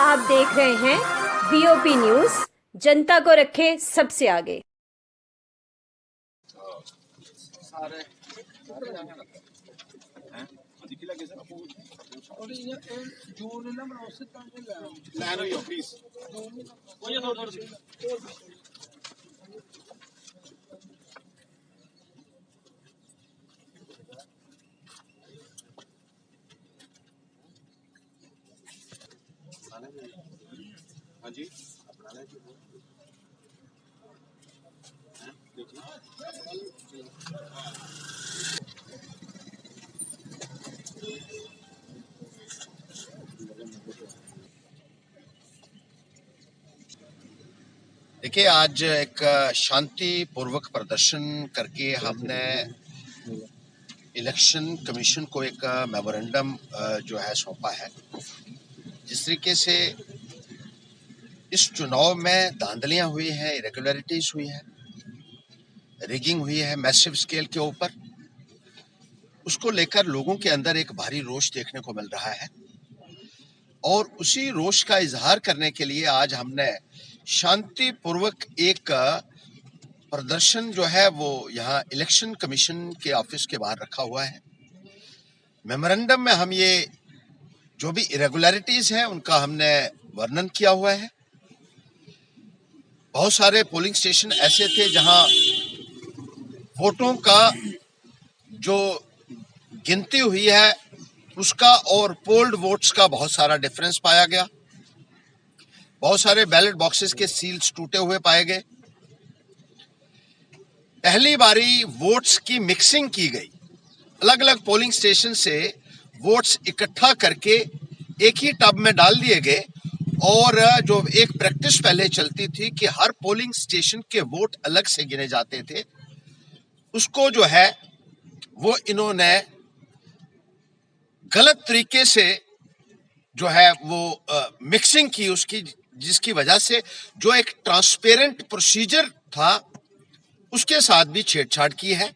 आप देख रहे हैं वीओपी न्यूज, जनता को रखे सबसे आगे। हाँ जी, देखिए आज एक शांतिपूर्वक प्रदर्शन करके हमने इलेक्शन कमीशन को एक मेमोरेंडम जो है सौंपा है। जिस तरीके से इस चुनाव में धांधलियां हुई हैं, इरेगुलरिटीज हुई है, रिगिंग हुई है मैसिव स्केल के ऊपर, उसको लेकर लोगों के अंदर एक भारी रोष देखने को मिल रहा है और उसी रोष का इजहार करने के लिए आज हमने शांतिपूर्वक एक प्रदर्शन जो है वो यहाँ इलेक्शन कमीशन के ऑफिस के बाहर रखा हुआ है। मेमोरेंडम में हम ये जो भी इरेगुलरिटीज हैं उनका हमने वर्णन किया हुआ है। बहुत सारे पोलिंग स्टेशन ऐसे थे जहां वोटों का जो गिनती हुई है उसका और पोल्ड वोट्स का बहुत सारा डिफरेंस पाया गया। बहुत सारे बैलेट बॉक्सेस के सील्स टूटे हुए पाए गए। पहली बारी वोट्स की मिक्सिंग की गई, अलग अलग पोलिंग स्टेशन से वोट्स इकट्ठा करके एक ही टब में डाल दिए गए और जो एक प्रैक्टिस पहले चलती थी कि हर पोलिंग स्टेशन के वोट अलग से गिने जाते थे, उसको जो है वो इन्होंने गलत तरीके से जो है वो मिक्सिंग की उसकी, जिसकी वजह से जो एक ट्रांसपेरेंट प्रोसीजर था उसके साथ भी छेड़छाड़ की है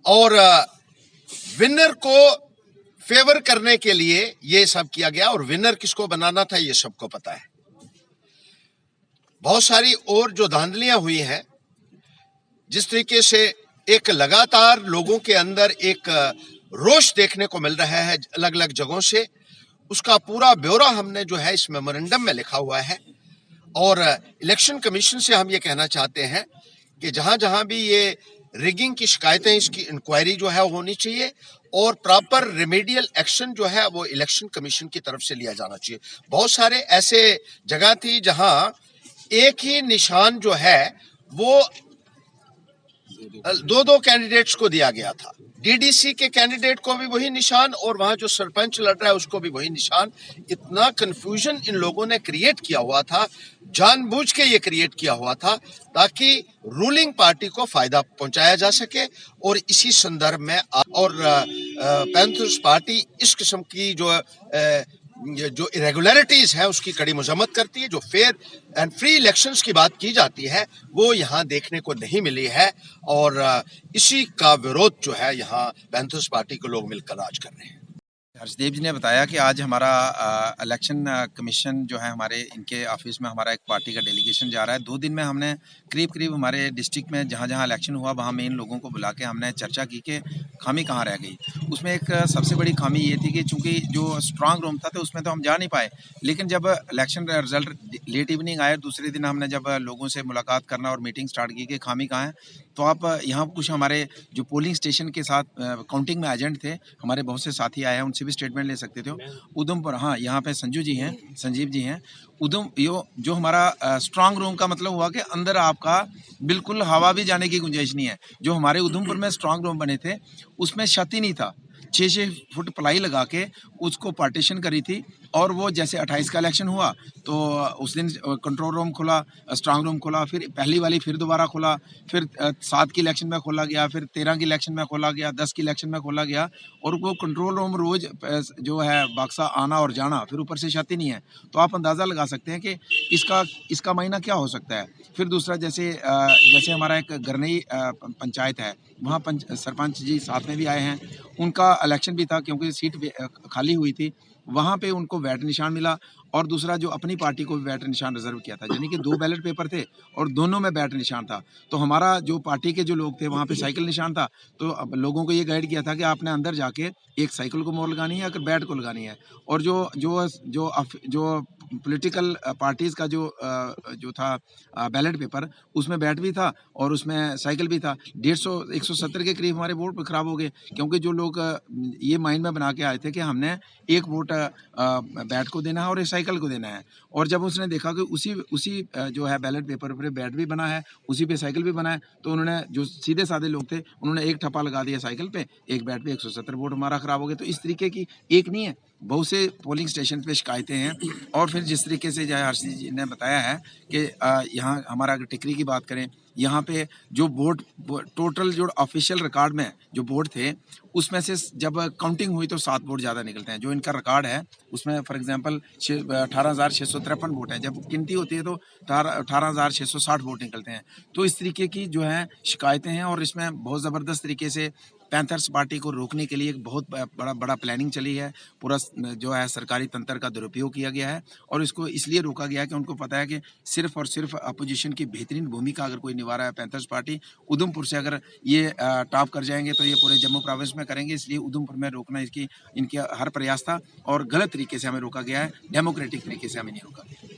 और विनर को फेवर करने के लिए ये सब किया गया। और विनर किसको बनाना था ये सबको पता है। बहुत सारी और जो धांधलियां हुई हैं, जिस तरीके से एक लगातार लोगों के अंदर एक रोष देखने को मिल रहा है अलग अलग जगहों से, उसका पूरा ब्यौरा हमने जो है इस मेमोरेंडम में लिखा हुआ है। और इलेक्शन कमीशन से हम ये कहना चाहते हैं कि जहां जहां भी ये रिगिंग की शिकायतें, इसकी इंक्वायरी जो है होनी चाहिए और प्रॉपर रेमेडियल एक्शन जो है वो इलेक्शन कमीशन की तरफ से लिया जाना चाहिए। बहुत सारे ऐसे जगह थी जहां एक ही निशान जो है वो दो कैंडिडेट्स को दिया गया था। डीडीसी के कैंडिडेट को भी वही निशान और वहां जो सरपंच लड़ रहा है उसको भी वही निशान। इतना कंफ्यूजन इन लोगों ने क्रिएट किया हुआ था, जानबूझ के ये क्रिएट किया हुआ था ताकि रूलिंग पार्टी को फायदा पहुंचाया जा सके। और इसी संदर्भ में और पैंथर्स पार्टी इस किस्म की जो इरेगुलरिटीज है उसकी कड़ी मजम्मत करती है। जो फेयर एंड फ्री इलेक्शंस की बात की जाती है वो यहाँ देखने को नहीं मिली है और इसी का विरोध जो है यहाँ पैंथर्स पार्टी के लोग मिलकर आज कर रहे हैं। हर्षदेव जी ने बताया कि आज हमारा इलेक्शन कमीशन जो है हमारे इनके ऑफिस में हमारा एक पार्टी का डेलीगेशन जा रहा है। 2 दिन में हमने करीब हमारे डिस्ट्रिक्ट में जहाँ जहाँ इलेक्शन हुआ वहाँ मेन लोगों को बुला के हमने चर्चा की कि खामी कहाँ रह गई। उसमें एक सबसे बड़ी खामी ये थी कि चूँकि जो स्ट्रांग रूम था तो उसमें तो हम जा नहीं पाए, लेकिन जब इलेक्शन रिजल्ट लेट इवनिंग आए दूसरे दिन हमने जब लोगों से मुलाकात करना और मीटिंग स्टार्ट की कि खामी कहाँ है, तो आप यहाँ कुछ हमारे जो पोलिंग स्टेशन के साथ काउंटिंग में एजेंट थे, हमारे बहुत से साथी आए हैं, उनसे भी स्टेटमेंट ले सकते थे। उधमपुर, हाँ यहाँ पे संजीव जी हैं। जो हमारा स्ट्रांग रूम का मतलब हुआ कि अंदर आपका बिल्कुल हवा भी जाने की गुंजाइश नहीं है। जो हमारे उधमपुर में स्ट्रांग रूम बने थे उसमें छत ही नहीं था, 6-6 फुट प्लाई लगा के उसको पार्टीशन करी थी। और वो जैसे 28 का इलेक्शन हुआ तो उस दिन कंट्रोल रूम खुला, स्ट्रांग रूम खुला, फिर पहली वाली फिर दोबारा खुला, फिर 7 की इलेक्शन में खोला गया, फिर 13 की इलेक्शन में खोला गया, 10 की इलेक्शन में खोला गया। और वो कंट्रोल रूम रोज जो है बक्सा आना और जाना, फिर ऊपर से छत ही नहीं है, तो आप अंदाज़ा लगा सकते हैं कि इसका मायना क्या हो सकता है। फिर दूसरा जैसे हमारा एक गरनई पंचायत है, वहाँ सरपंच जी साथ में भी आए हैं, उनका इलेक्शन भी था क्योंकि सीट खाली हुई थी। वहाँ पे उनको वैट निशान मिला, और दूसरा जो अपनी पार्टी को भी वैट निशान रिजर्व किया था, यानी कि 2 बैलेट पेपर थे और दोनों में वैट निशान था। तो हमारा जो पार्टी के जो लोग थे वहाँ पे साइकिल निशान था, तो अब लोगों को ये गाइड किया था कि आपने अंदर जाके एक साइकिल को मोहर लगानी है, अगर बैट को लगानी है। और जो पॉलिटिकल पार्टीज़ का जो था बैलेट पेपर, उसमें बैट भी था और उसमें साइकिल भी था। 150-170 के करीब हमारे वोट खराब हो गए, क्योंकि जो लोग ये माइंड में बना के आए थे कि हमने एक वोट बैट को देना है और एक साइकिल को देना है, और जब उसने देखा कि उसी जो है बैलेट पेपर पे बैट भी बना है, उसी पे साइकिल भी बना है, तो उन्होंने, जो सीधे साधे लोग थे, उन्होंने एक ठप्पा लगा दिया साइकिल पे, एक बैट पे। 170 वोट हमारा खराब हो गया। तो इस तरीके की एक नहीं है, बहुत से पोलिंग स्टेशन पे शिकायतें हैं। और फिर जिस तरीके से जो है हर्षित जी ने बताया है कि यहाँ हमारा अगर टिकरी की बात करें, यहाँ पे जो वोट टोटल जो ऑफिशियल रिकॉर्ड में जो वोट थे, उसमें से जब काउंटिंग हुई तो 7 वोट ज़्यादा निकलते हैं। जो इनका रिकॉर्ड है उसमें फॉर एग्जांपल 18,653 वोट है, जब गिनती होती है तो 18,660 वोट निकलते हैं। तो इस तरीके की जो है शिकायतें हैं, और इसमें बहुत ज़बरदस्त तरीके से पैंथर्स पार्टी को रोकने के लिए एक बहुत बड़ा प्लानिंग चली है। पूरा जो है सरकारी तंत्र का दुरुपयोग किया गया है, और इसको इसलिए रोका गया है कि उनको पता है कि सिर्फ और सिर्फ अपोजिशन की बेहतरीन भूमिका अगर कोई निभा रहा है पैंथर्स पार्टी, उधमपुर से अगर ये टॉप कर जाएंगे तो ये पूरे जम्मू प्रोविंस में करेंगे। इसलिए उधमपुर में रोकना इनके हर प्रयास था, और गलत तरीके से हमें रोका गया है, डेमोक्रेटिक तरीके से हमें नहीं रोका गया।